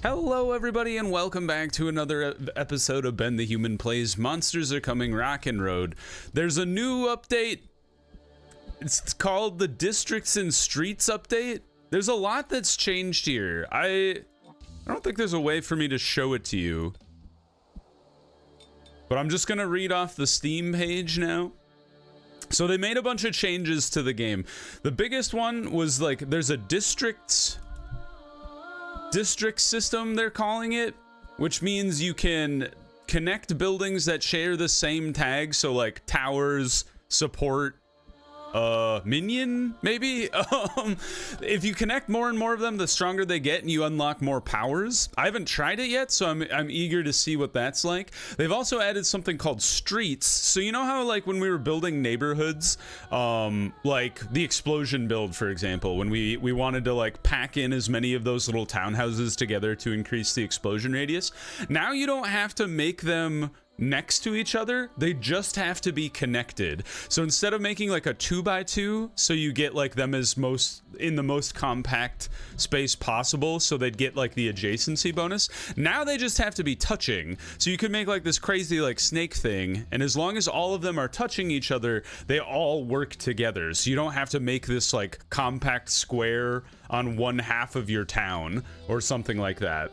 Hello everybody and welcome back to another episode of Ben the Human Plays Monsters Are Coming Rockin' Road. There's a new update. It's called the Districts and Streets update. There's a lot that's changed here. I don't think there's a way for me to show it to you. But I'm just gonna read off the Steam page now. So they made a bunch of changes to the game. The biggest one was like there's a district system, they're calling it, which means you can connect buildings that share the same tag. So like towers, support, minion, maybe. If you connect more and more of them, the stronger they get and you unlock more powers. I haven't tried it yet, so I'm eager to see what that's like. They've also added something called streets. So you know how like when we were building neighborhoods, like the explosion build, for example, when we wanted to like pack in as many of those little townhouses together to increase the explosion radius. Now you don't have to make them next to each other, they just have to be connected. So instead of making like a 2x2, so you get like them as in the most compact space possible, so they'd get like the adjacency bonus, now they just have to be touching. So you could make like this crazy like snake thing, and as long as all of them are touching each other, they all work together. So you don't have to make this like compact square on one half of your town or something like that.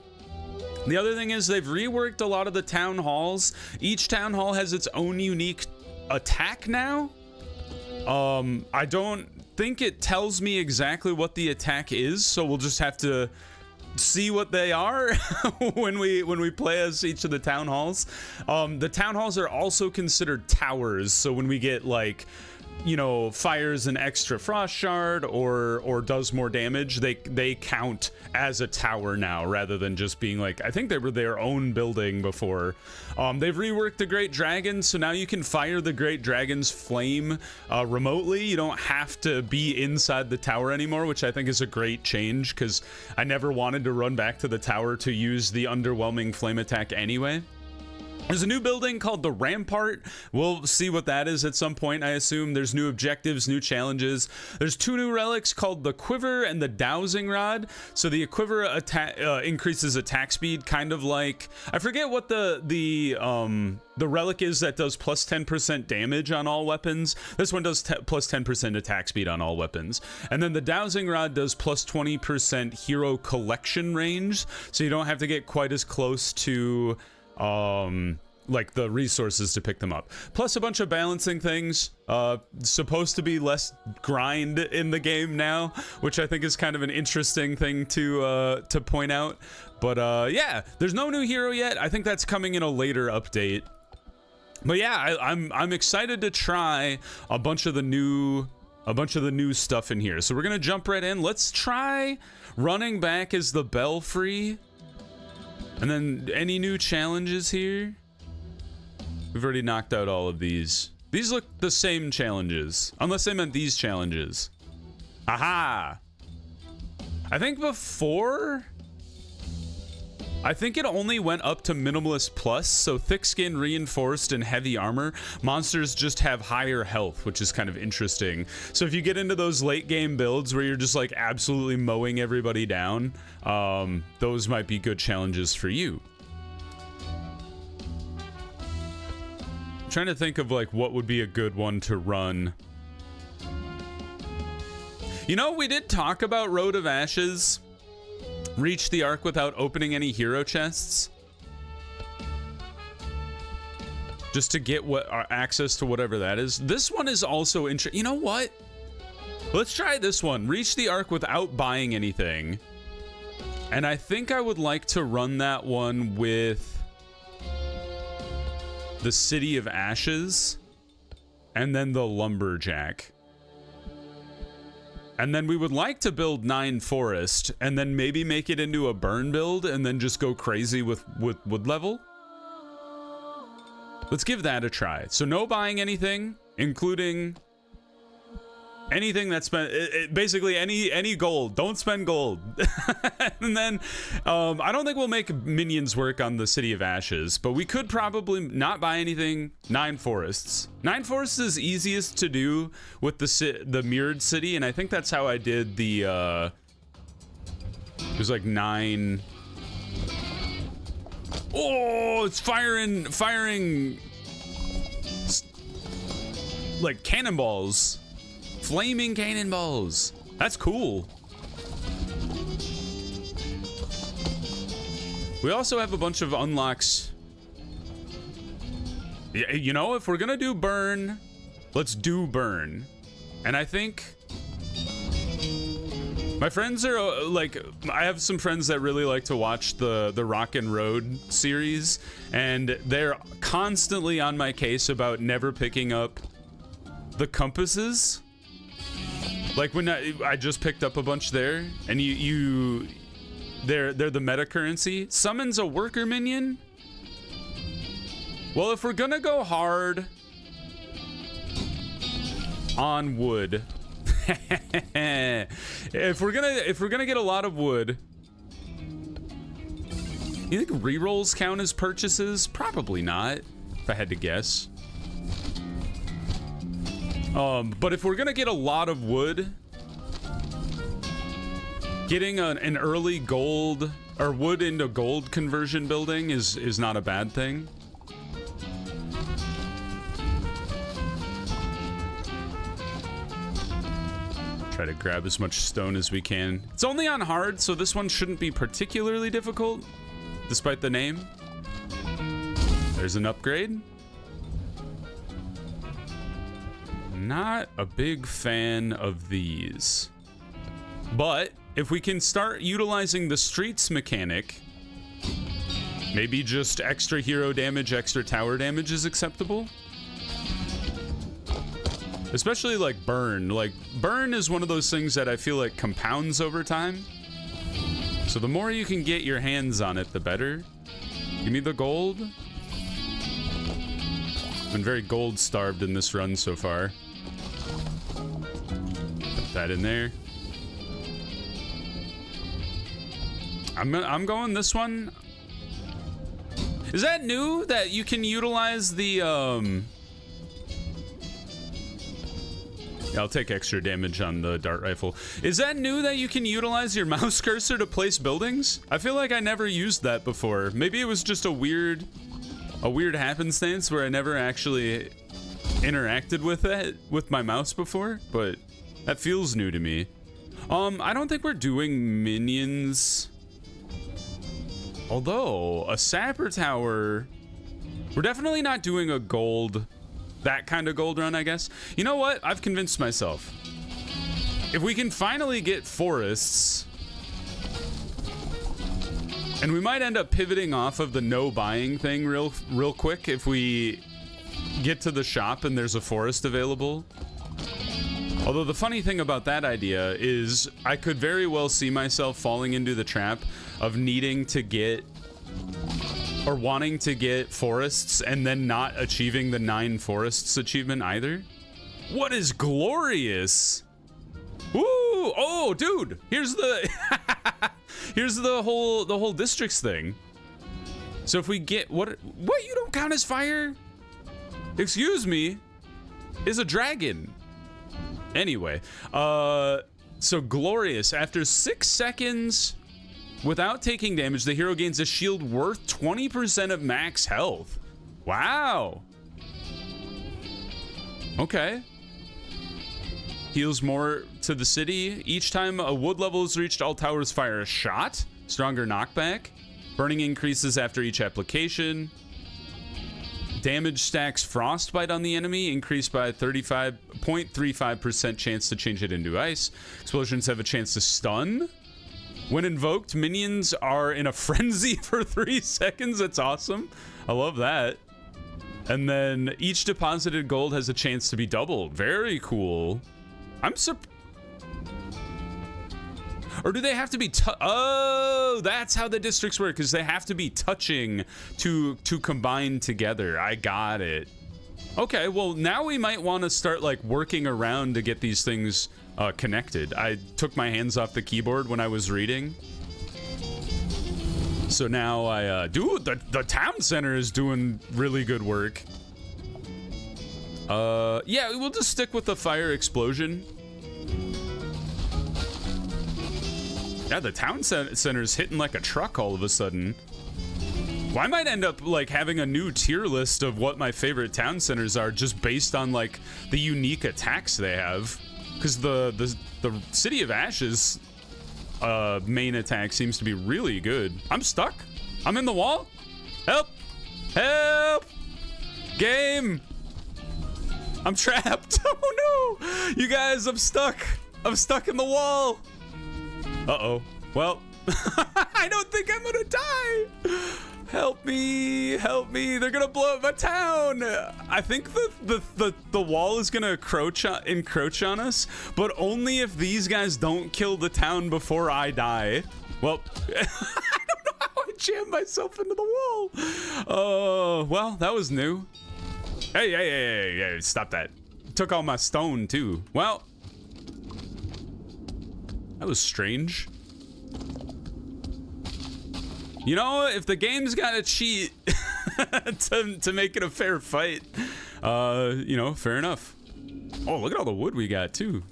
The other thing is they've reworked a lot of the town halls. Each town hall has its own unique attack now. I don't think it tells me exactly what the attack is, so we'll just have to see what they are when we play as each of the town halls. The town halls are also considered towers, so when we get like, you know, fires an extra frost shard or does more damage, they count as a tower now rather than just being like, I think they were their own building before. They've reworked the Great Dragon, so now you can fire the Great Dragon's flame remotely. You don't have to be inside the tower anymore, which I think is a great change because I never wanted to run back to the tower to use the underwhelming flame attack anyway. There's a new building called the Rampart. We'll see what that is at some point, I assume. There's new objectives, new challenges. There's two new relics called the Quiver and the Dowsing Rod. So the Quiver increases attack speed, kind of like, I forget what the relic is that does plus 10% damage on all weapons. This one does plus 10% attack speed on all weapons. And then the Dowsing Rod does plus 20% hero collection range. So you don't have to get quite as close to like the resources to pick them up, plus a bunch of balancing things. Supposed to be less grind in the game now, which I think is kind of an interesting thing to point out. But yeah, there's no new hero yet. I think that's coming in a later update. But yeah, I'm excited to try a bunch of the new stuff in here. So we're gonna jump right in. Let's try running back as the Belfry. And then any new challenges here? We've already knocked out all of these. These look the same challenges, unless they meant these challenges. Aha! I think before, I think it only went up to Minimalist Plus, so thick skin, reinforced, and heavy armor. Monsters just have higher health, which is kind of interesting. So if you get into those late game builds where you're just like absolutely mowing everybody down, those might be good challenges for you. I'm trying to think of like what would be a good one to run. You know, we did talk about Road of Ashes. Reach the Ark without opening any hero chests, just to get access to whatever that is. This one is also interesting. You know what? Let's try this one. Reach the Ark without buying anything. And I think I would like to run that one with the City of Ashes and then the Lumberjack. And then we would like to build 9 Forest and then maybe make it into a burn build and then just go crazy with wood level. Let's give that a try. So no buying anything, including anything that's basically any gold. Don't spend gold. And then I don't think we'll make minions work on the City of Ashes, but we could probably not buy anything. 9 Forests. 9 Forests is easiest to do with the mirrored city, and I think that's how I did the there's like 9 Oh, it's firing like cannonballs. Flaming cannonballs. That's cool. We also have a bunch of unlocks. You know, if we're gonna do burn, let's do burn. And I think my friends are like, I have some friends that really like to watch the Rock and Road series, and they're constantly on my case about never picking up the compasses. Like when I just picked up a bunch there, and they're the meta currency. Summons a worker minion. Well, if we're gonna go hard on wood, if we're gonna get a lot of wood, you think rerolls count as purchases? Probably not, if I had to guess. But if we're gonna get a lot of wood, getting an early gold or wood into gold conversion building is not a bad thing. Try to grab as much stone as we can. It's only on hard, so this one shouldn't be particularly difficult, despite the name. There's an upgrade. Not a big fan of these. But if we can start utilizing the streets mechanic, maybe just extra hero damage, extra tower damage is acceptable. Especially like burn. Like burn is one of those things that I feel like compounds over time. So the more you can get your hands on it, the better. Give me the gold. Been very gold starved in this run so far. Put that in there. I'm going this one. Is that new that you can utilize the Yeah, I'll take extra damage on the dart rifle. Is that new that you can utilize your mouse cursor to place buildings? I feel like I never used that before. Maybe it was just a weird happenstance where I never actually interacted with it with my mouse before, but that feels new to me. I don't think we're doing minions. Although, a sapper tower, we're definitely not doing a gold, that kind of gold run, I guess. You know what? I've convinced myself. If we can finally get forests, and we might end up pivoting off of the no buying thing real quick if we get to the shop and there's a forest available. Although the funny thing about that idea is I could very well see myself falling into the trap of needing to get or wanting to get forests and then not achieving the 9 forests achievement either. What is glorious? Woo! Oh, dude, here's the here's the whole districts thing. So if we get what you don't count as fire? Excuse me, is a dragon. Anyway, so glorious. After 6 seconds without taking damage, the hero gains a shield worth 20% of max health. Wow. Okay. Heals more to the city. Each time a wood level is reached, all towers fire a shot. Stronger knockback. Burning increases after each application. Damage stacks frostbite on the enemy, increased by 35.35% chance to change it into ice. Explosions have a chance to stun. When invoked, minions are in a frenzy for 3 seconds. That's awesome. I love that. And then each deposited gold has a chance to be doubled. Very cool. Or do they have to be oh, that's how the districts work, because they have to be touching to combine together. I got it. Okay, well, now we might want to start like working around to get these things connected. I took my hands off the keyboard when I was reading. So now I dude, the town center is doing really good work. Yeah, we'll just stick with the fire explosion. Yeah, the town center's hitting like a truck all of a sudden. Well, I might end up like having a new tier list of what my favorite town centers are just based on like the unique attacks they have. Because the City of Ashes main attack seems to be really good. I'm stuck. I'm in the wall. Help! Help! Game! I'm trapped. Oh no! You guys, I'm stuck. I'm stuck in the wall. Uh-oh. Well, I don't think I'm gonna die. Help me, help me. They're gonna blow up my town. I think the wall is gonna encroach on us, but only if these guys don't kill the town before I die. Well, I don't know how I jammed myself into the wall. Oh, well, that was new. Hey, stop that. Took all my stone too. Well, that was strange. You know, if the game's gotta cheat to make it a fair fight, you know, fair enough. Oh, look at all the wood we got too.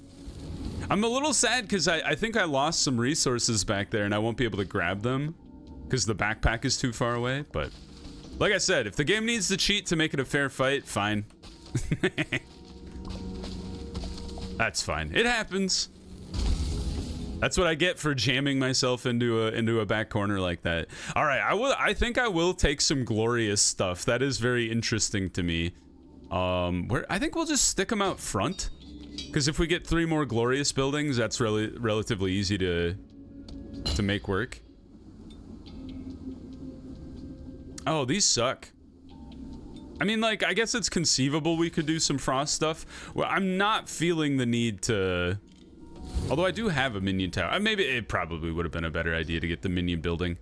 I'm a little sad because I think I lost some resources back there and I won't be able to grab them because the backpack is too far away. But like I said, if the game needs to cheat to make it a fair fight, fine. That's fine. It happens. That's what I get for jamming myself into a back corner like that. All right, I think I will take some glorious stuff. That is very interesting to me. I think we'll just stick them out front, because if we get 3 more glorious buildings, that's relatively easy to make work. Oh, these suck. I mean, like, I guess it's conceivable we could do some frost stuff. Well, I'm not feeling the need to. Although I do have a minion tower. Maybe it probably would have been a better idea to get the minion building.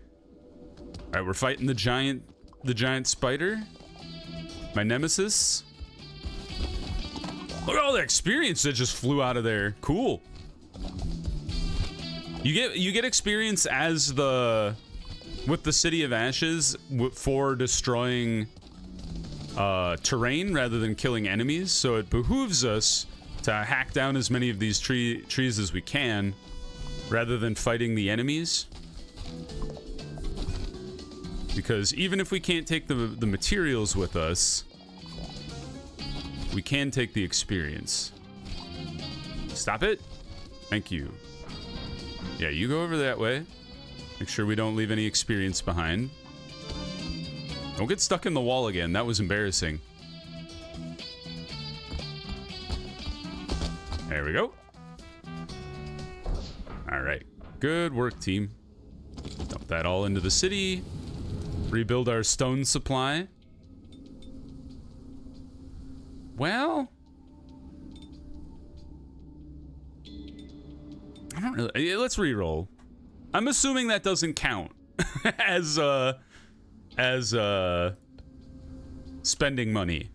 All right, we're fighting the giant spider. My nemesis. Look at all the experience that just flew out of there. Cool. You get experience as with the City of Ashes for destroying terrain rather than killing enemies. So it behooves us to hack down as many of these trees as we can, rather than fighting the enemies. Because even if we can't take the materials with us, we can take the experience. Stop it. Thank you. Yeah, you go over that way. Make sure we don't leave any experience behind. Don't get stuck in the wall again. That was embarrassing. There we go. All right. Good work, team. Dump that all into the city. Rebuild our stone supply. Well, I don't really. Let's re-roll. I'm assuming that doesn't count as spending money.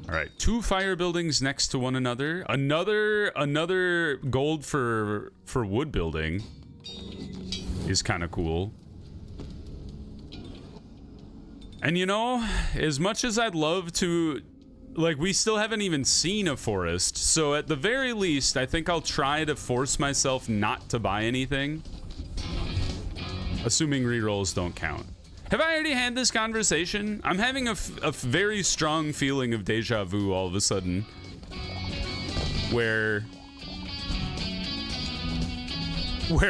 All right, 2 fire buildings next to one another. Another gold for wood building is kind of cool. And you know, as much as I'd love to, like, we still haven't even seen a forest. So at the very least, I think I'll try to force myself not to buy anything. Assuming rerolls don't count. Have I already had this conversation? I'm having a very strong feeling of deja vu all of a sudden. Where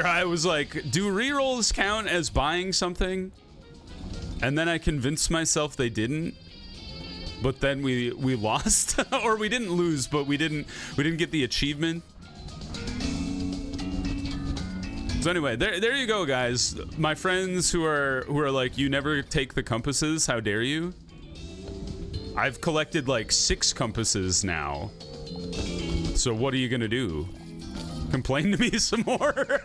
I was like, do rerolls count as buying something? And then I convinced myself they didn't. But then we lost. Or we didn't lose, but we didn't get the achievement. So anyway, there you go, guys. My friends who are like, you never take the compasses, how dare you? I've collected like 6 compasses now. So what are you gonna do? Complain to me some more?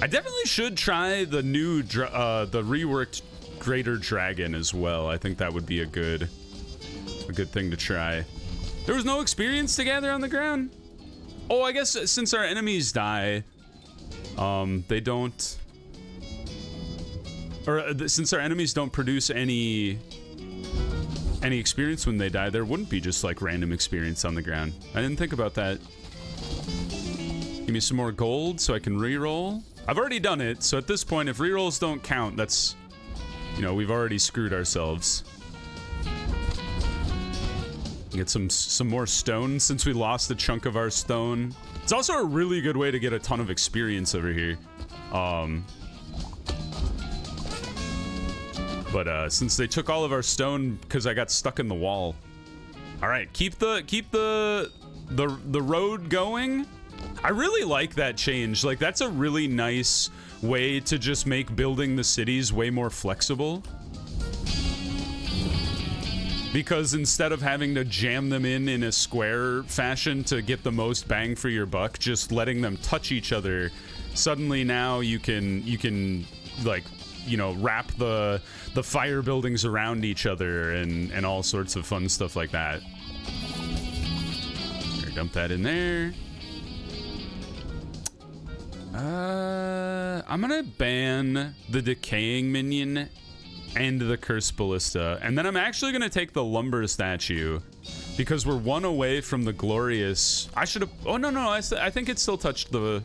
I definitely should try the new, the reworked Greater Dragon as well. I think that would be a good thing to try. There was no experience to gather on the ground? Oh, I guess since our enemies die, they don't, or since our enemies don't produce any experience when they die, there wouldn't be just like random experience on the ground. I didn't think about that. Give me some more gold so I can re-roll. I've already done it, so at this point, if rerolls don't count, that's, you know, we've already screwed ourselves. Get some more stone since we lost a chunk of our stone. It's also a really good way to get a ton of experience over here. But since they took all of our stone because I got stuck in the wall. All right, keep the road going. I really like that change. Like, that's a really nice way to just make building the cities way more flexible. Because instead of having to jam them in a square fashion to get the most bang for your buck, just letting them touch each other, suddenly now you can like, you know, wrap the fire buildings around each other and all sorts of fun stuff like that. Here, dump that in there. I'm gonna ban the decaying minion and the cursed ballista, and then I'm actually gonna take the lumber statue because we're one away from the glorious. I should have. Oh no, I think it still touched the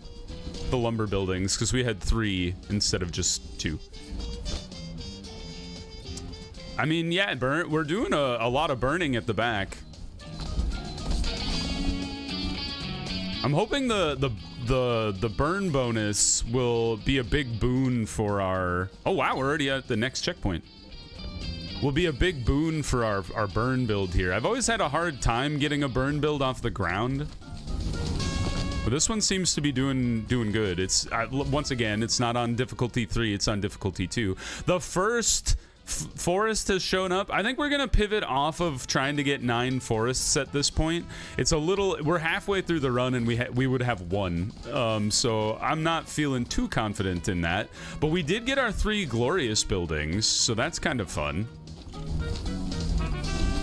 lumber buildings because we had 3 instead of just 2. I mean, yeah, we're doing a lot of burning at the back. I'm hoping the burn bonus will be a big boon for our... Oh wow, we're already at the next checkpoint. Will be a big boon for our burn build here. I've always had a hard time getting a burn build off the ground, but this one seems to be doing good. It's once again, it's not on difficulty 3, it's on difficulty 2. The first forest has shown up. I think we're gonna pivot off of trying to get 9 forests at this point. It's a little, we're halfway through the run and we would have 1, so I'm not feeling too confident in that, but we did get our 3 glorious buildings, so that's kind of fun.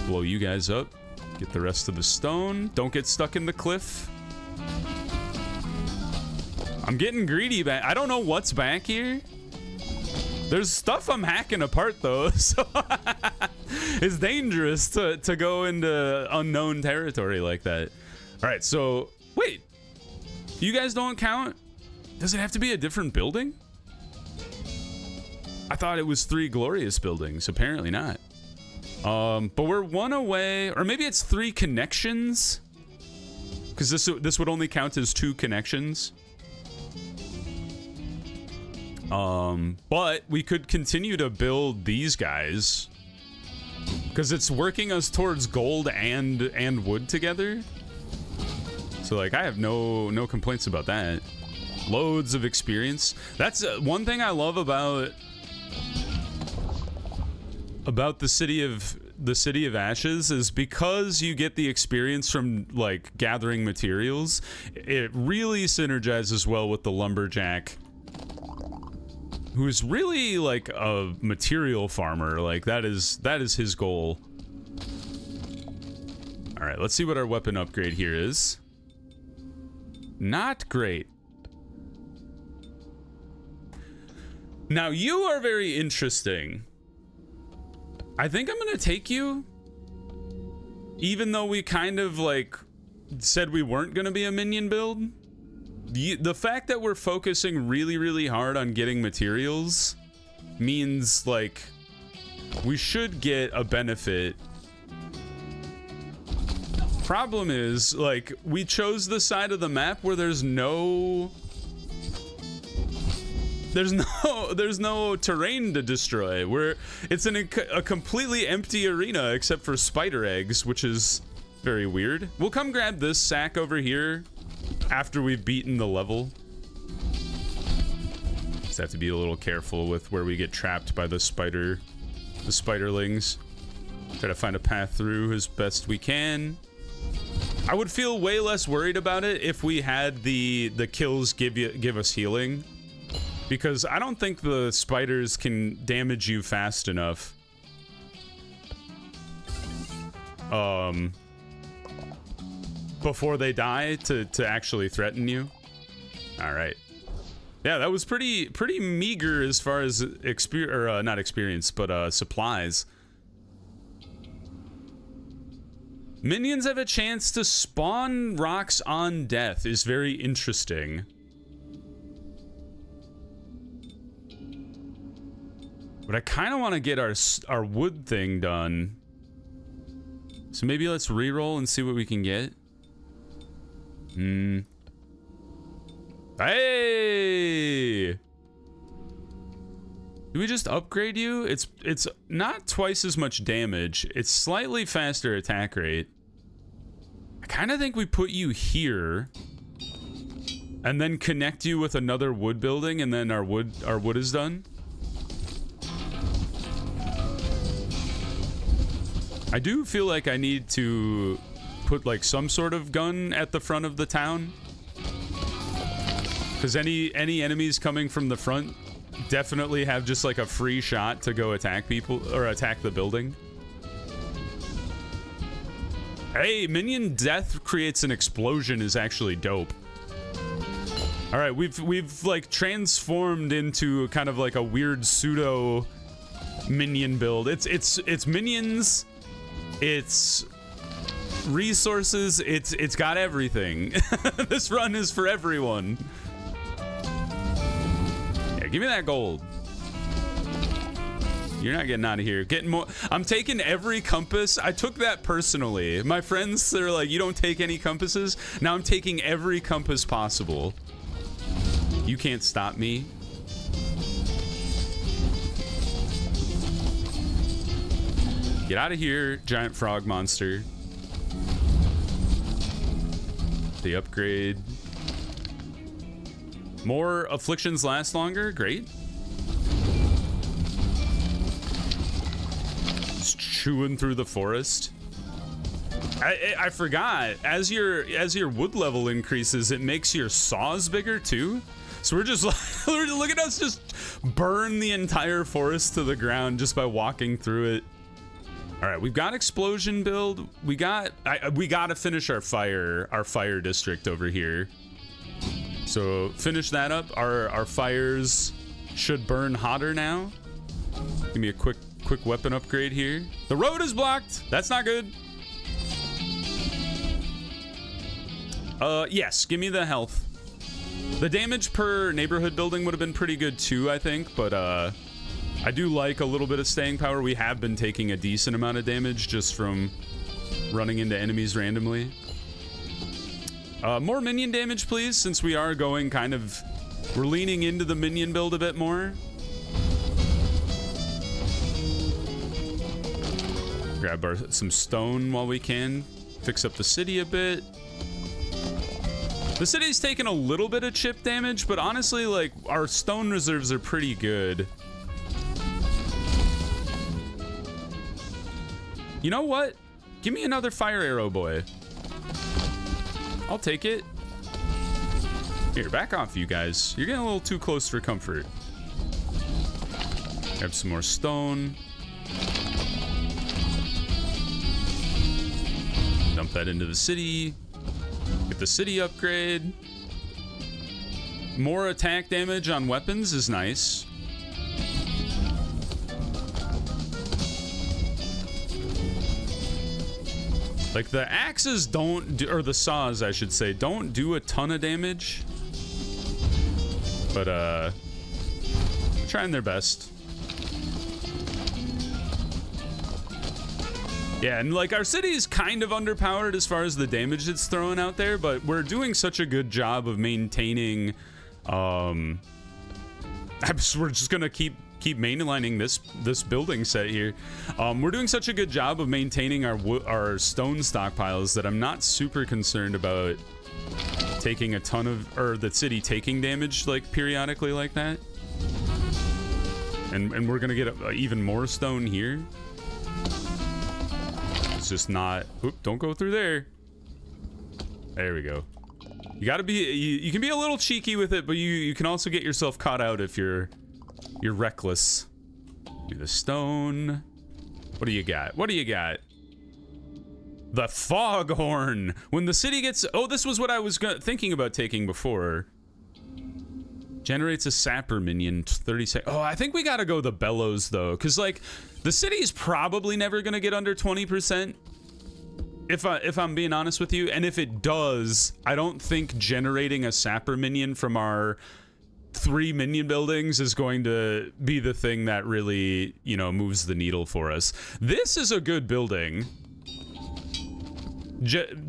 Blow you guys up, get the rest of the stone, don't get stuck in the cliff. I'm getting greedy back. I don't know what's back here. There's stuff I'm hacking apart though, so it's dangerous to go into unknown territory like that. All right, so wait, you guys don't count? Does it have to be a different building? I thought it was 3 glorious buildings. Apparently not. But we're 1 away, or maybe it's 3 connections, because this would only count as 2 connections. But we could continue to build these guys because it's working us towards gold and wood together. So like, I have no complaints about that. Loads of experience. That's one thing I love about the city of Ashes is because you get the experience from like gathering materials. It really synergizes well with the lumberjack, who's really like a material farmer. Like that is his goal. All right, let's see what our weapon upgrade here is. Not great. Now you are very interesting. I think I'm gonna take you, even though we kind of like said we weren't gonna be a minion build. The fact that we're focusing really hard on getting materials means like we should get a benefit. Problem is, like, we chose the side of the map where there's no terrain to destroy. It's a completely empty arena except for spider eggs, which is very weird. We'll come grab this sack over here after we've beaten the level. Just have to be a little careful with where we get trapped by the spiderlings. Try to find a path through as best we can. I would feel way less worried about it if we had the kills give us healing, because I don't think the spiders can damage you fast enough. Before they die to actually threaten you. All right. Yeah, that was pretty meager as far as not experience, but supplies. Minions have a chance to spawn rocks on death is very interesting. But I kind of want to get our wood thing done. So maybe let's reroll and see what we can get. Hey! Do we just upgrade you? It's not twice as much damage. It's slightly faster attack rate. I kind of think we put you here and then connect you with another wood building, and then our wood is done. I do feel like I need to put like some sort of gun at the front of the town, because any enemies coming from the front definitely have just like a free shot to go attack people or attack the building. Hey, minion death creates an explosion is actually dope. All right, we've like transformed into kind of like a weird pseudo minion build. It's minions, it's resources, it's got everything. This run is for everyone. Yeah, give me that gold. You're not getting out of here. Getting more. I'm taking every compass. I took that personally. My friends, they're like, you don't take any compasses. Now I'm taking every compass possible. You can't stop me. Get out of here, giant frog monster. The upgrade. More afflictions last longer. Great. Just chewing through the forest. I forgot. As your wood level increases, it makes your saws bigger too. So we're just look at us just burn the entire forest to the ground just by walking through it. All right, we've got explosion build. We got to finish our fire district over here. So finish that up. Our fires should burn hotter now. Give me a quick weapon upgrade here. The road is blocked. That's not good. Yes, give me the health. The damage per neighborhood building would have been pretty good too, I think, but I do like a little bit of staying power. We have been taking a decent amount of damage just from running into enemies randomly. More minion damage, please, since we are going we're leaning into the minion build a bit more. Grab some stone while we can. Fix up the city a bit. The city's taking a little bit of chip damage, but honestly, like, our stone reserves are pretty good. You know what? Give me another fire arrow, boy. I'll take it. Here, back off, you guys. You're getting a little too close for comfort. Grab some more stone. Dump that into the city. Get the city upgrade. More attack damage on weapons is nice. Like, the axes don't do, or the saws, I should say, don't do a ton of damage. But, they're trying their best. Yeah, and like, our city is kind of underpowered as far as the damage it's throwing out there, but we're doing such a good job of maintaining, we're just gonna keep mainlining this building set here. We're doing such a good job of maintaining our stone stockpiles that I'm not super concerned about taking a ton of, or the city taking damage like periodically like that. And we're gonna get even more stone here. It's just not. Oop, don't go through there. There we go. You gotta be. You can be a little cheeky with it, but you can also get yourself caught out if you're reckless. Do the stone. What do you got? What do you got? The foghorn. When the city gets. Oh, this was what I was thinking about taking before. Generates a sapper minion. 30 seconds. Oh, I think we gotta go the bellows though, because like the city's probably never gonna get under 20%. If I'm being honest with you, and if it does, I don't think generating a sapper minion from our 3 minion buildings is going to be the thing that really, you know, moves the needle for us. This is a good building.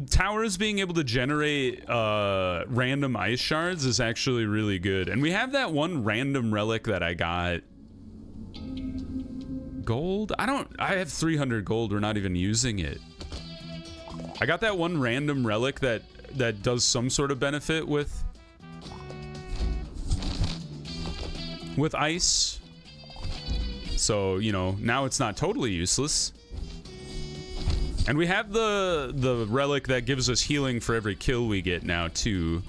Towers being able to generate random ice shards is actually really good. And we have that one random relic that I got. Gold? I have 300 gold. We're not even using it. I got that one random relic that does some sort of benefit with ice. So, you know, now it's not totally useless. And we have the relic that gives us healing for every kill we get now, too.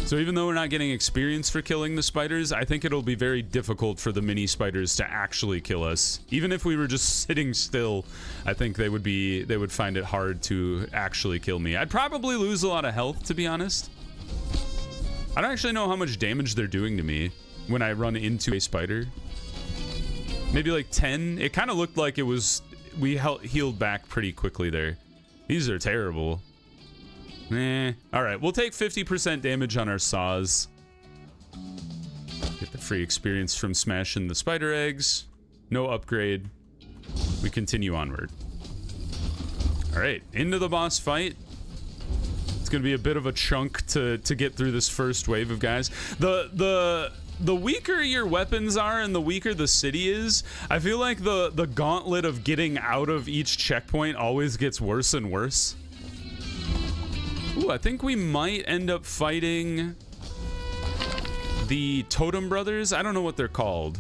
So even though we're not getting experience for killing the spiders, I think it'll be very difficult for the mini spiders to actually kill us. Even if we were just sitting still, I think they would find it hard to actually kill me. I'd probably lose a lot of health, to be honest. I don't actually know how much damage they're doing to me when I run into a spider. Maybe like 10. It kind of looked like it was... We healed back pretty quickly there. These are terrible. Alright, we'll take 50% damage on our saws. Get the free experience from smashing the spider eggs. No upgrade. We continue onward. Alright, into the boss fight. It's gonna be a bit of a chunk to get through this first wave of guys. The weaker your weapons are and the weaker the city is, I feel like the gauntlet of getting out of each checkpoint always gets worse and worse. Ooh, I think we might end up fighting the Totem Brothers. I don't know what they're called.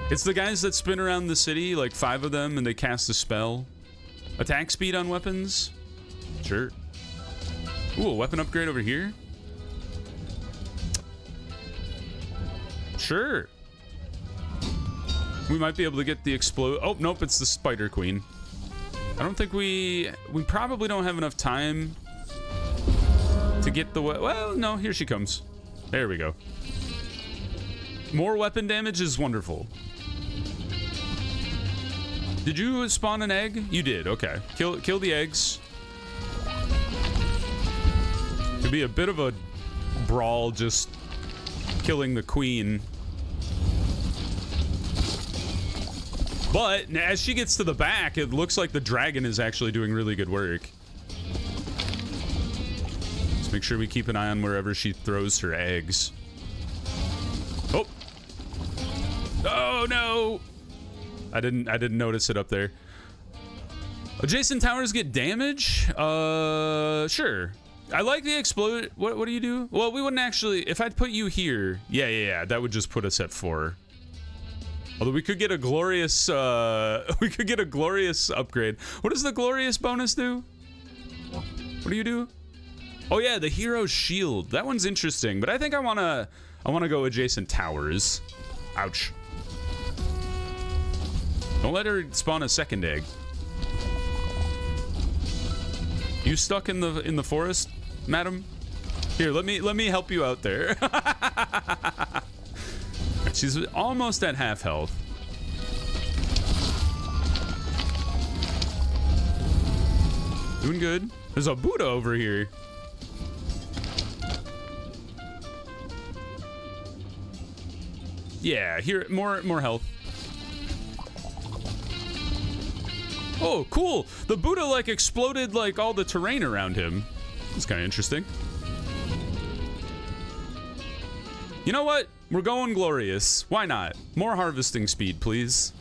It's the guys that spin around the city, like 5 of them, and they cast a spell. Attack speed on weapons? Sure. Ooh, a weapon upgrade over here? Sure. We might be able to get the explode. Oh, nope, it's the Spider Queen. I don't think we probably don't have enough time to get the well, no, here she comes. There we go. More weapon damage is wonderful. Did you spawn an egg? You did, okay. Kill the eggs. Could be a bit of a brawl just killing the queen. But as she gets to the back, it looks like the dragon is actually doing really good work. Make sure we keep an eye on wherever she throws her eggs. Oh. Oh no. I didn't notice it up there. Adjacent towers get damage? Sure. I like the explode. What do you do? Well, we wouldn't actually, if I'd put you here. Yeah, that would just put us at 4. Although we could get a glorious upgrade. What does the glorious bonus do? What do you do? Oh yeah, the hero's shield. That one's interesting, but I think I wanna go adjacent towers. Ouch. Don't let her spawn a second egg. You stuck in the forest, madam? Here, let me help you out there. She's almost at half health. Doing good. There's a Buddha over here. Yeah, here, more health. Oh, cool. The Buddha, like, exploded, like, all the terrain around him. That's kind of interesting. You know what? We're going glorious. Why not? More harvesting speed, please.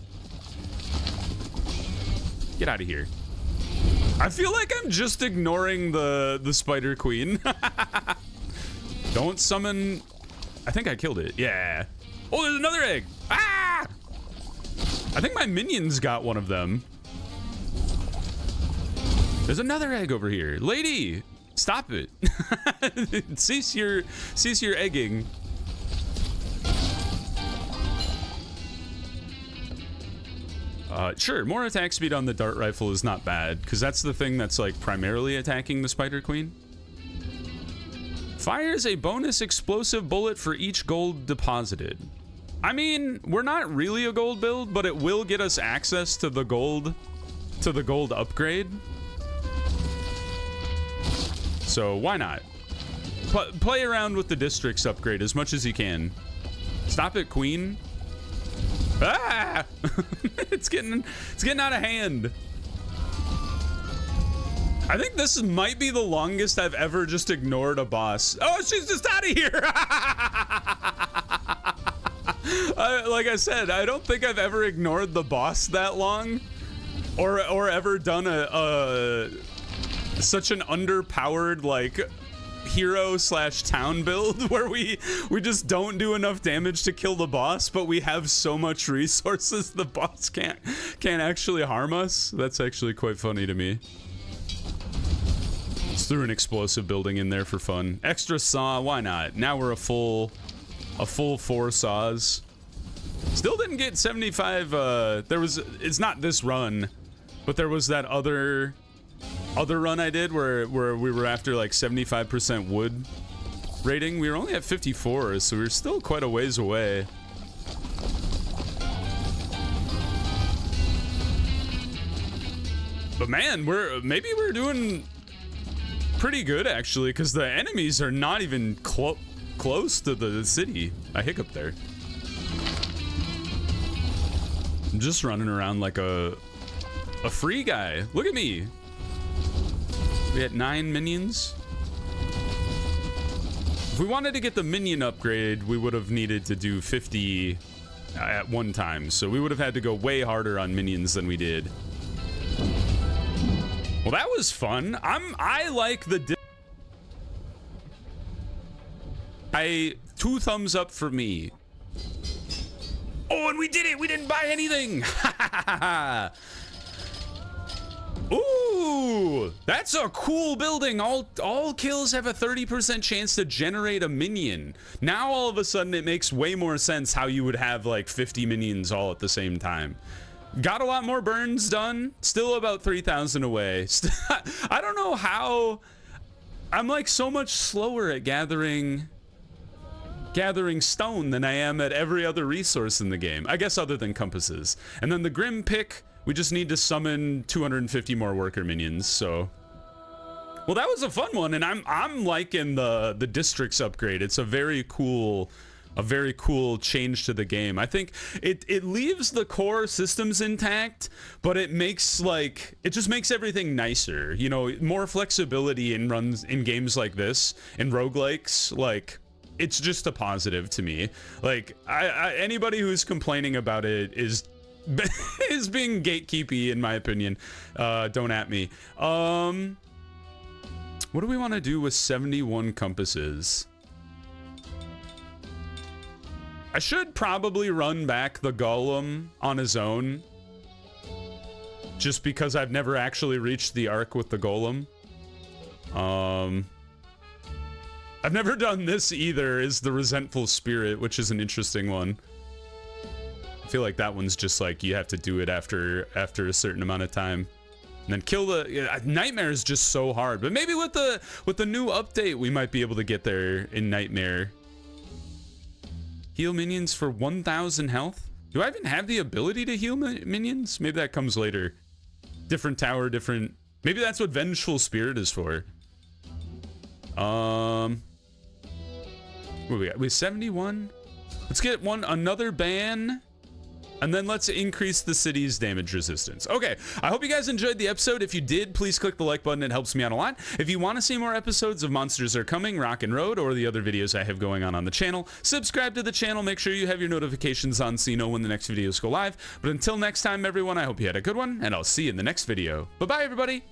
Get out of here. I feel like I'm just ignoring the Spider Queen. Don't summon... I think I killed it. Yeah. Oh, there's another egg. Ah! I think my minions got one of them. There's another egg over here. Lady, stop it. cease your egging. Sure, more attack speed on the dart rifle is not bad, because that's the thing that's like primarily attacking the Spider Queen. Fires a bonus explosive bullet for each gold deposited. I mean, we're not really a gold build, but it will get us access to the gold upgrade. So why not? play around with the districts upgrade as much as you can. Stop it, Queen. Ah! It's getting out of hand. I think this might be the longest I've ever just ignored a boss. Oh, she's just out of here. Like I said, I don't think I've ever ignored the boss that long, or ever done such an underpowered like hero / town build where we just don't do enough damage to kill the boss, but we have so much resources the boss can't actually harm us. That's actually quite funny to me. Just threw an explosive building in there for fun. Extra saw, why not? Now we're a full 4 saws. Still didn't get 75. It's not this run, but there was that other run I did where we were after like 75% wood rating. We were only at 54, so we were still quite a ways away. But man, maybe we're doing pretty good actually, because the enemies are not even close to the city. I hiccup there. I'm just running around like a free guy. Look at me. We had 9 minions. If we wanted to get the minion upgrade, we would have needed to do 50 at one time. So we would have had to go way harder on minions than we did. Well, that was fun. I like the 2 thumbs up for me. Oh, and we did it. We didn't buy anything. Ooh, that's a cool building. All kills have a 30% chance to generate a minion. Now all of a sudden it makes way more sense how you would have like 50 minions all at the same time. Got a lot more burns done. Still about 3,000 away. I don't know how. I'm like so much slower at gathering stone than I am at every other resource in the game. I guess other than compasses. And then the Grim Pick, we just need to summon 250 more worker minions, so. Well, that was a fun one, and I'm liking the districts upgrade. It's a very cool change to the game. I think it leaves the core systems intact, but it just makes everything nicer. You know, more flexibility in runs in games like this, in roguelikes, like it's just a positive to me. Like anybody who's complaining about it is being gatekeepy in my opinion. Don't at me. What do we want to do with 71 compasses? I should probably run back the golem on his own, just because I've never actually reached the arc with the golem. I've never done this either, is the resentful spirit, which is an interesting one. I feel like that one's just like you have to do it after a certain amount of time, and then kill the Nightmare is just so hard. But maybe with the new update, we might be able to get there in Nightmare. Heal minions for 1,000 health. Do I even have the ability to heal minions? Maybe that comes later. Different tower, different. Maybe that's what Vengeful Spirit is for. What we got? We have 71. Let's get another ban, and then let's increase the city's damage resistance. Okay, I hope you guys enjoyed the episode. If you did, please click the like button. It helps me out a lot. If you want to see more episodes of Monsters Are Coming, Rock and Road, or the other videos I have going on the channel, subscribe to the channel. Make sure you have your notifications on so you know when the next videos go live. But until next time, everyone, I hope you had a good one, and I'll see you in the next video. Bye-bye, everybody.